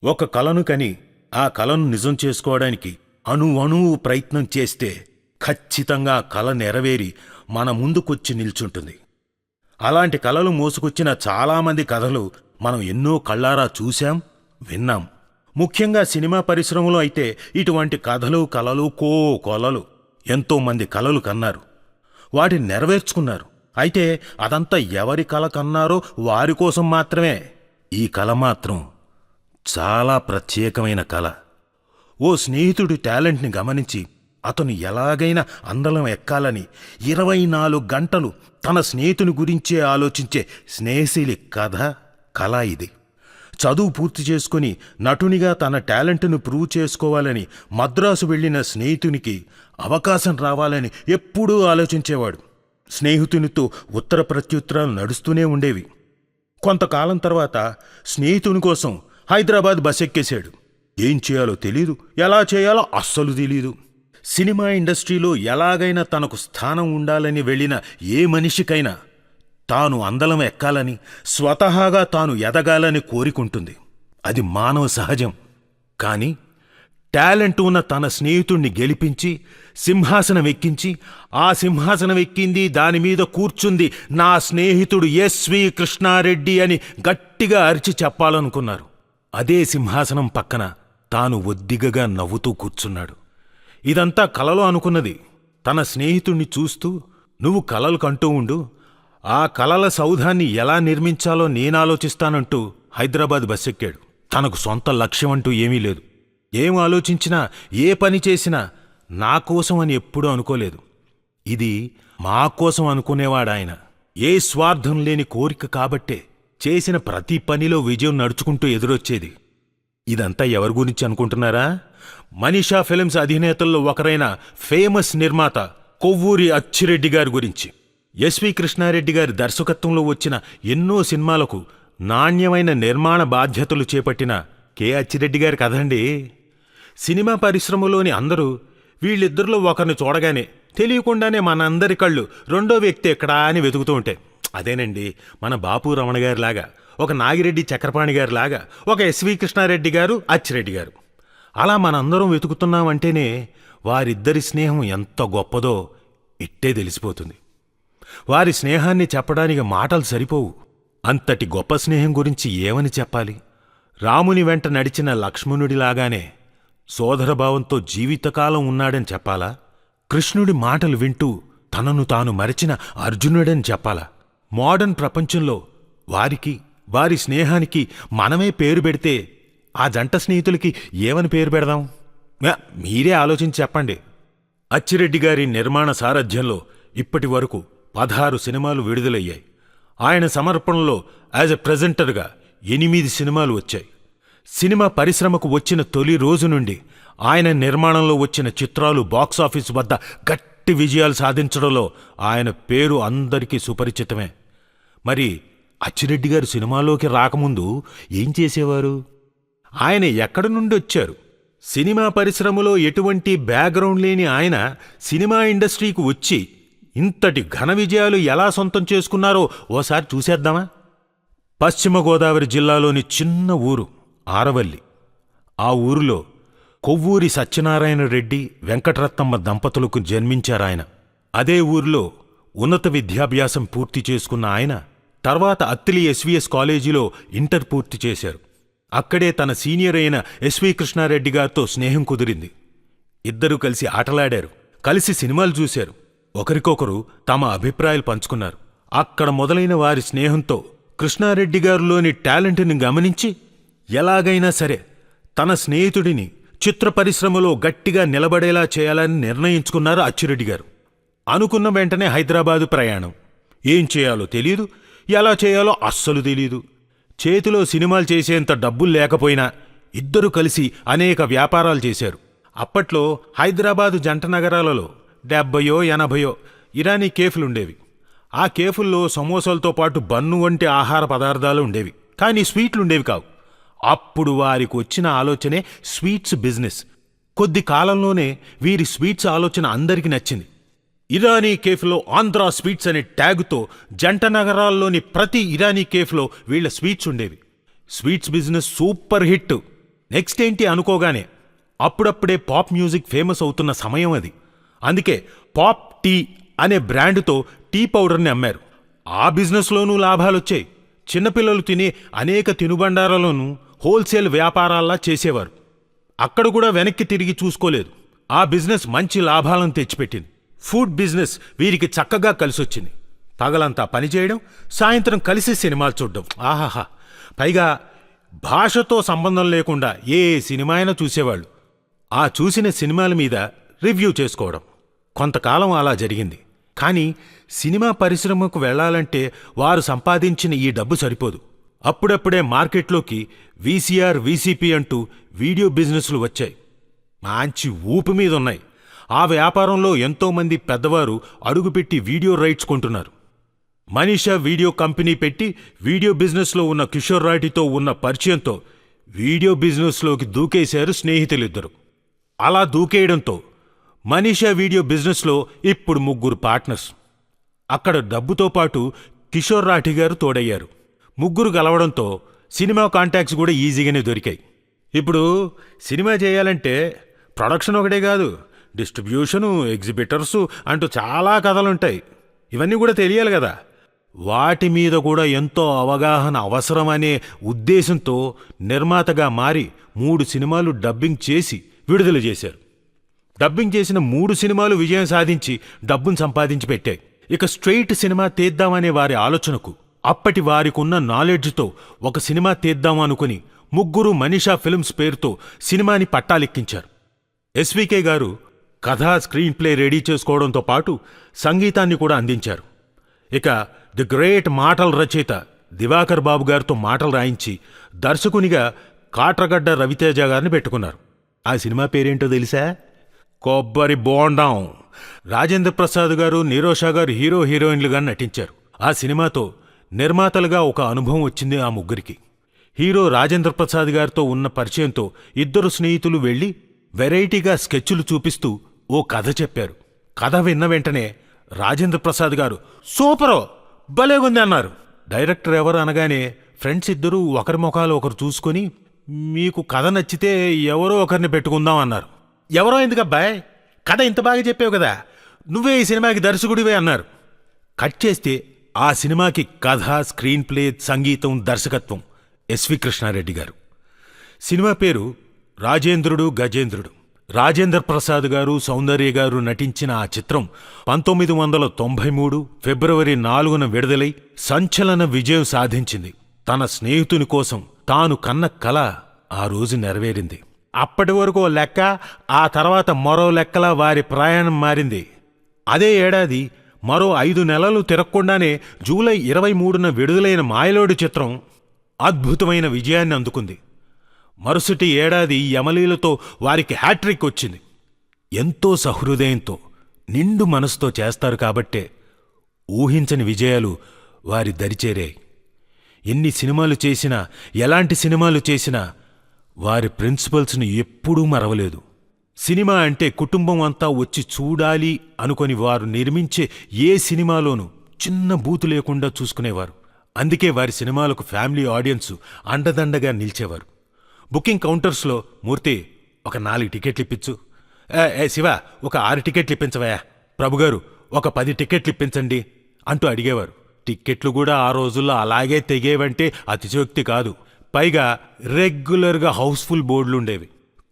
ఒక కలను కని ఆ కలను నిజం చేసుకోవడానికి అణువణువు ప్రయత్నం చేస్తే ఖచ్చితంగా కల నెరవేరి మన ముందుకొచ్చి నిల్చుంటుంది. అలాంటి కలలు మోసుకొచ్చిన చాలామంది కథలు మనం ఎన్నో కళ్ళారా చూశాం, విన్నాం. ముఖ్యంగా సినిమా పరిశ్రమలో అయితే ఇటువంటి కథలు కలలు కొలలు ఎంతోమంది కలలు కన్నారు, వాటిని నెరవేర్చుకున్నారు. అయితే అదంతా ఎవరి కల కన్నారో వారి కోసం మాత్రమే. ఈ కల మాత్రం చాలా ప్రత్యేకమైన కల. ఓ స్నేహితుడి టాలెంట్ని గమనించి అతను ఎలాగైనా అందలం ఎక్కాలని 24 గంటలు తన స్నేహితుని గురించే ఆలోచించే స్నేహశీలి కళ ఇది. చదువు పూర్తి చేసుకుని నటునిగా తన టాలెంట్ను ప్రూవ్ చేసుకోవాలని మద్రాసు వెళ్లిన స్నేహితునికి అవకాశం రావాలని ఎప్పుడూ ఆలోచించేవాడు. స్నేహితునితో ఉత్తర ప్రత్యుత్తరాలు నడుస్తూనే ఉండేవి. కొంతకాలం తర్వాత స్నేహితుని కోసం హైదరాబాద్ బస్ ఎక్కేశాడు. ఏం చేయాలో తెలీదు, ఎలా చేయాలో అస్సలు తెలీదు. సినిమా ఇండస్ట్రీలో ఎలాగైనా తనకు స్థానం ఉండాలని వెళ్ళిన ఏ మనిషికైనా తాను అందలం ఎక్కాలని, స్వతహాగా తాను ఎదగాలని కోరికుంటుంది. అది మానవ సహజం. కాని టాలెంట్ ఉన్న తన స్నేహితుణ్ణి గెలిపించి సింహాసనం ఎక్కించి, ఆ సింహాసనం ఎక్కింది, దానిమీద కూర్చుంది నా స్నేహితుడు ఎస్వి కృష్ణారెడ్డి అని గట్టిగా అరిచి చెప్పాలనుకున్నారు. అదే సింహాసనం పక్కన తాను ఒద్దిగగా నవ్వుతూ కూర్చున్నాడు. ఇదంతా కలలో అనుకున్నది. తన స్నేహితుణ్ణి చూస్తూ, నువ్వు కలలు కంటూ ఉండు, ఆ కలల సౌధాన్ని ఎలా నిర్మించాలో నేనాలోచిస్తానంటూ హైదరాబాద్ బస్సెక్కాడు. తనకు సొంత లక్ష్యమంటూ ఏమీ లేదు. ఏం ఆలోచించినా, ఏ పని చేసినా నా కోసం అని ఎప్పుడూ అనుకోలేదు. ఇది మా కోసం అనుకునేవాడాయన. ఏ స్వార్థం లేని కోరిక కాబట్టే చేసిన ప్రతి పనిలో విజయం నడుచుకుంటూ ఎదురొచ్చేది. ఇదంతా ఎవరి గురించి అనుకుంటున్నారా? మనీషా ఫిల్మ్స్ అధినేతల్లో ఒకరైన ఫేమస్ నిర్మాత కొవ్వూరి అచ్చిరెడ్డి గారి గురించి. ఎస్వి కృష్ణారెడ్డి గారి దర్శకత్వంలో వచ్చిన ఎన్నో సినిమాలకు నాణ్యమైన నిర్మాణ బాధ్యతలు చేపట్టిన కె అచ్చిరెడ్డి గారి కథండి. సినిమా పరిశ్రమలోని అందరూ వీళ్ళిద్దరిలో ఒకరిని చూడగానే తెలియకుండానే మనందరి కళ్ళు రెండో వ్యక్తి ఎక్కడా అని వెతుకుతూ ఉంటాయి. అదేనండి మన బాపు రమణ గారిలాగా, ఒక నాగిరెడ్డి చక్రపాణి గారిలాగా, ఒక ఎస్వి కృష్ణారెడ్డి గారు, అచ్చిరెడ్డి గారు. అలా మనందరం వెతుకుతున్నామంటేనే వారిద్దరి స్నేహం ఎంత గొప్పదో ఇట్టే తెలిసిపోతుంది. వారి స్నేహాన్ని చెప్పడానికి మాటలు సరిపోవు. అంతటి గొప్ప స్నేహం గురించి ఏమని చెప్పాలి? రాముని వెంట నడిచిన లక్ష్మణుడిలాగానే సోదరభావంతో జీవితకాలం ఉన్నాడని చెప్పాలా? కృష్ణుడి మాటలు వింటూ తనను తాను మరచిన అర్జునుడని చెప్పాలా? మోడర్న్ ప్రపంచంలో వారికి, వారి స్నేహానికి మనమే పేరు పెడితే ఆ జంట స్నేహితులకి ఏమని పేరు పెడదాం? మీరే ఆలోచించి చెప్పండి. అచ్చిరెడ్డి గారి నిర్మాణ సారథ్యంలో ఇప్పటి వరకు 16 సినిమాలు విడుదలయ్యాయి. ఆయన సమర్పణలో యాజ్ ఎ ప్రెజెంటర్గా 8 సినిమాలు వచ్చాయి. సినిమా పరిశ్రమకు వచ్చిన తొలి రోజు నుండి ఆయన నిర్మాణంలో వచ్చిన చిత్రాలు బాక్సాఫీసు వద్ద గట్టి విజయాలు సాధించడంలో ఆయన పేరు అందరికీ సుపరిచితమే. మరి అచ్చిరెడ్డి గారు సినిమాలోకి రాకముందు ఏం చేసేవారు? ఆయన ఎక్కడి నుండి వచ్చారు? సినిమా పరిశ్రమలో ఎటువంటి బ్యాక్గ్రౌండ్ లేని ఆయన సినిమా ఇండస్ట్రీకి వచ్చి ఇంతటి ఘన విజయాలు ఎలా సొంతం చేసుకున్నారో ఓసారి చూసేద్దామా? పశ్చిమ గోదావరి జిల్లాలోని చిన్న ఊరు ఆరవల్లి. ఆ ఊరిలో కొవ్వూరి సత్యనారాయణ రెడ్డి, వెంకటరత్నమ్మ దంపతులకు జన్మించారాయన. అదే ఊరిలో ఉన్నత విద్యాభ్యాసం పూర్తి చేసుకున్న ఆయన తర్వాత అత్తిలి ఎస్వీఎస్ కాలేజీలో ఇంటర్ పూర్తి చేశారు. అక్కడే తన సీనియర్ అయిన ఎస్వి కృష్ణారెడ్డి గారితో స్నేహం కుదిరింది. ఇద్దరూ కలిసి ఆటలాడారు, కలిసి సినిమాలు చూశారు, ఒకరికొకరు తమ అభిప్రాయాలు పంచుకున్నారు. అక్కడ మొదలైన వారి స్నేహంతో కృష్ణారెడ్డి గారిలోని టాలెంట్ని గమనించి ఎలాగైనా సరే తన స్నేహితుడిని చిత్ర పరిశ్రమలో గట్టిగా నిలబడేలా చేయాలని నిర్ణయించుకున్నారు అచ్చిరెడ్డి గారు. అనుకున్న వెంటనే హైదరాబాదు ప్రయాణం. ఏం చేయాలో తెలీదు, ఎలా చేయాలో అస్సలు తెలీదు. చేతిలో సినిమాలు చేసేంత డబ్బులు లేకపోయినా ఇద్దరూ కలిసి అనేక వ్యాపారాలు చేశారు. అప్పట్లో హైదరాబాదు జంట నగరాలలో 70-80 ఇరానీ కేఫ్లుండేవి. ఆ కేఫుల్లో సమోసాలతో పాటు బన్ను వంటి ఆహార పదార్థాలు ఉండేవి, కానీ స్వీట్లుండేవి కావు. అప్పుడు వారికి వచ్చిన ఆలోచనే స్వీట్స్ బిజినెస్. కొద్ది కాలంలోనే వీరి స్వీట్స్ ఆలోచన అందరికీ నచ్చింది. ఇరానీ కేఫ్లో ఆంధ్రా స్వీట్స్ అనే ట్యాగుతో జంట నగరాల్లోని ప్రతి ఇరానీ కేఫ్లో వీళ్ల స్వీట్స్ ఉండేవి. Sweets business super hit. Next ఏంటి అనుకోగానే అప్పుడప్పుడే పాప్ మ్యూజిక్ ఫేమస్ అవుతున్న సమయం అది. అందుకే పాప్ టీ అనే బ్రాండ్తో టీ పౌడర్ని అమ్మారు. ఆ బిజినెస్లోనూ లాభాలొచ్చాయి. చిన్నపిల్లలు తినే అనేక తినుబండారాలను హోల్సేల్ వ్యాపారాల్లా చేసేవారు. అక్కడ కూడా వెనక్కి తిరిగి చూసుకోలేదు. ఆ బిజినెస్ మంచి లాభాలను తెచ్చిపెట్టింది. ఫుడ్ బిజినెస్ వీరికి చక్కగా కలిసొచ్చింది. పగలంతా పనిచేయడం, సాయంత్రం కలిసి సినిమాలు చూడడం. ఆహాహా! పైగా భాషతో సంబంధం లేకుండా ఏ సినిమా అయినా చూసేవాళ్ళు. ఆ చూసిన సినిమాల మీద రివ్యూ చేసుకోవడం. కొంతకాలం అలా జరిగింది. కానీ సినిమా పరిశ్రమకు వెళ్లాలంటే వారు సంపాదించిన ఈ డబ్బు సరిపోదు. అప్పుడప్పుడే మార్కెట్లోకి వీసీఆర్, వీసీపీ అంటూ వీడియో బిజినెస్లు వచ్చాయి. మంచి ఊపు మీద ఉన్నాయి. ఆ వ్యాపారంలో ఎంతోమంది పెద్దవారు అడుగుపెట్టి వీడియో రైట్స్ కొంటున్నారు. మనీషా వీడియో కంపెనీ పెట్టి వీడియో బిజినెస్లో ఉన్న కిషోర్ రాటితో ఉన్న పరిచయంతో వీడియో బిజినెస్లోకి దూకేశారు స్నేహితులిద్దరు. అలా దూకేయడంతో మనీషా వీడియో బిజినెస్లో ఇప్పుడు 3 పార్ట్నర్స్. అక్కడ డబ్బుతో పాటు కిషోర్ రాఠి గారు తోడయ్యారు. 3 కలవడంతో సినిమా కాంటాక్ట్స్ కూడా ఈజీగానే దొరికాయి. ఇప్పుడు సినిమా చేయాలంటే ప్రొడక్షన్ ఒకటే కాదు, డిస్ట్రిబ్యూషను, ఎగ్జిబిటర్సు అంటూ చాలా కథలుంటాయి. ఇవన్నీ కూడా తెలియాలి కదా. వాటి మీద కూడా ఎంతో అవగాహన అవసరమనే ఉద్దేశంతో నిర్మాతగా మారి 3 సినిమాలు డబ్బింగ్ చేసి విడుదల చేశారు. డబ్బింగ్ చేసిన 3 సినిమాలు విజయం సాధించి డబ్బును సంపాదించి పెట్టాయి. ఇక స్ట్రెయిట్ సినిమా తీద్దామనే వారి ఆలోచనకు అప్పటి వారికున్న నాలెడ్జ్తో ఒక సినిమా తీద్దాం అనుకుని 3 మనీషా ఫిల్మ్స్ పేరుతో సినిమాని పట్టాలెక్కించారు. ఎస్వికే గారు కథా స్క్రీన్ ప్లే రెడీ చేసుకోవడంతో పాటు సంగీతాన్ని కూడా అందించారు. ఇక ది గ్రేట్ మాటల రచయిత దివాకర్ బాబు గారితో మాటలు రాయించి దర్శకునిగా కాట్రగడ్డ రవితేజ గారిని పెట్టుకున్నారు. ఆ సినిమా పేరేంటో తెలుసా? కొబ్బరి బోండాం. రాజేంద్ర ప్రసాద్ గారు, నీరోషా గారు హీరో హీరోయిన్లుగా నటించారు. ఆ సినిమాతో నిర్మాతలుగా ఒక అనుభవం వచ్చింది ఆ 3కి. హీరో రాజేంద్ర ప్రసాద్ గారితో ఉన్న పరిచయంతో 2 స్నేహితులు వెళ్లి వెరైటీగా స్కెచ్లు చూపిస్తూ ఓ కథ చెప్పారు. కథ విన్న వెంటనే రాజేంద్ర ప్రసాద్ గారు సూపరో, భలేగుంది అన్నారు. డైరెక్టర్ ఎవరు అనగానే ఫ్రెండ్స్ 2 ఒకరి ముఖాలు ఒకరు చూసుకొని మీకు కథ నచ్చితే ఎవరో ఒకరిని పెట్టుకుందాం అన్నారు. ఎవరో ఎందుకబ్బాయ్, కథ ఇంత బాగా చెప్పావు కదా, నువ్వే ఈ సినిమాకి దర్శకుడివే అన్నారు. కట్ చేస్తే ఆ సినిమాకి కథ, స్క్రీన్ ప్లే, సంగీతం, దర్శకత్వం ఎస్వి కృష్ణారెడ్డి గారు. సినిమా పేరు రాజేంద్రుడు గజేంద్రుడు. రాజేంద్ర ప్రసాద్ గారు, సౌందర్య గారు నటించిన ఆ చిత్రం 1993 ఫిబ్రవరి 4న విడుదలై సంచలన విజయం సాధించింది. తన స్నేహితుని కోసం తాను కన్న కల ఆ రోజు నెరవేరింది. అప్పటి వరకు ఓ లెక్క, ఆ తర్వాత మరో లెక్కలా వారి ప్రయాణం మారింది. అదే ఏడాది మరో 5 నెలలు తిరగకుండానే జూలై 23న విడుదలైన మాయలోడి చిత్రం అద్భుతమైన విజయాన్ని అందుకుంది. మరుసటి ఏడాది యమలీలతో వారికి హ్యాట్రిక్ వచ్చింది. ఎంతో సహృదయంతో, నిండు మనసుతో చేస్తారు కాబట్టే ఊహించని విజయాలు వారి దరిచేరాయి. ఎన్ని సినిమాలు చేసినా, ఎలాంటి సినిమాలు చేసినా వారి ప్రిన్సిపల్స్ని ఎప్పుడూ మరవలేదు. సినిమా అంటే కుటుంబం అంతా వచ్చి చూడాలి అనుకొని వారు నిర్మించే ఏ సినిమాలోనూ చిన్న బూతు లేకుండా చూసుకునేవారు. అందుకే వారి సినిమాలకు ఫ్యామిలీ ఆడియన్స్ అండదండగా నిలిచేవారు. బుకింగ్ కౌంటర్స్లో మూర్తి ఒక 4 టికెట్లు ఇప్పించు, శివ ఒక 6 టికెట్లు ఇప్పించవయా, ప్రభుగారు ఒక 10 టికెట్లు ఇప్పించండి అంటూ అడిగేవారు. టిక్కెట్లు కూడా ఆ రోజుల్లో అలాగే తెగేవంటే అతిశయోక్తి కాదు. పైగా రెగ్యులర్గా హౌస్ఫుల్ బోర్డులుండేవి.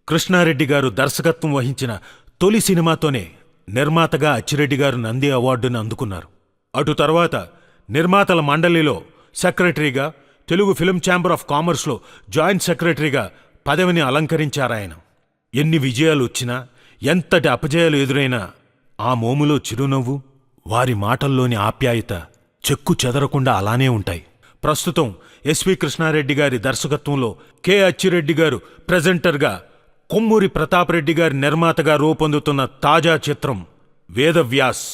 కృష్ణారెడ్డి గారు దర్శకత్వం వహించిన తొలి సినిమాతోనే నిర్మాతగా అచ్చిరెడ్డి గారు నంది అవార్డును అందుకున్నారు. అటు తర్వాత నిర్మాతల మండలిలో సెక్రటరీగా, తెలుగు ఫిల్మ్ ఛాంబర్ ఆఫ్ కామర్స్లో జాయింట్ సెక్రటరీగా పదవిని అలంకరించారాయన. ఎన్ని విజయాలు వచ్చినా, ఎంతటి అపజయాలు ఎదురైనా ఆ మోములో చిరునవ్వు, వారి మాటల్లోని ఆప్యాయత చెక్కు చెదరకుండా అలానే ఉంటాయి. ప్రస్తుతం ఎస్వి కృష్ణారెడ్డి గారి దర్శకత్వంలో కె అచ్చిరెడ్డి గారు ప్రెజెంటర్గా, కొమ్మూరి ప్రతాప్ రెడ్డి గారి నిర్మాతగా రూపొందుతున్న తాజా చిత్రం వేదవ్యాస్.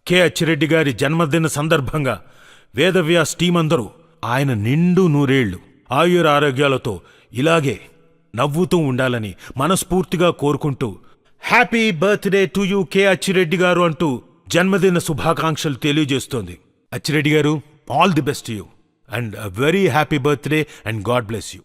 కె అచ్చిరెడ్డి గారి జన్మదిన సందర్భంగా వేదవ్యాస్ టీం అందరూ ఆయన నిండు 100 ఏళ్లు ఆయురారోగ్యాలతో ఇలాగే నవ్వుతూ ఉండాలని మనస్ఫూర్తిగా కోరుకుంటూ happy birthday to you K Achi Reddy గారు అంటూ జన్మదిన శుభాకాంక్షలు తెలియజేస్తోంది. అచ్చిరెడ్డి గారు, all the best to you and very happy birthday and God bless you.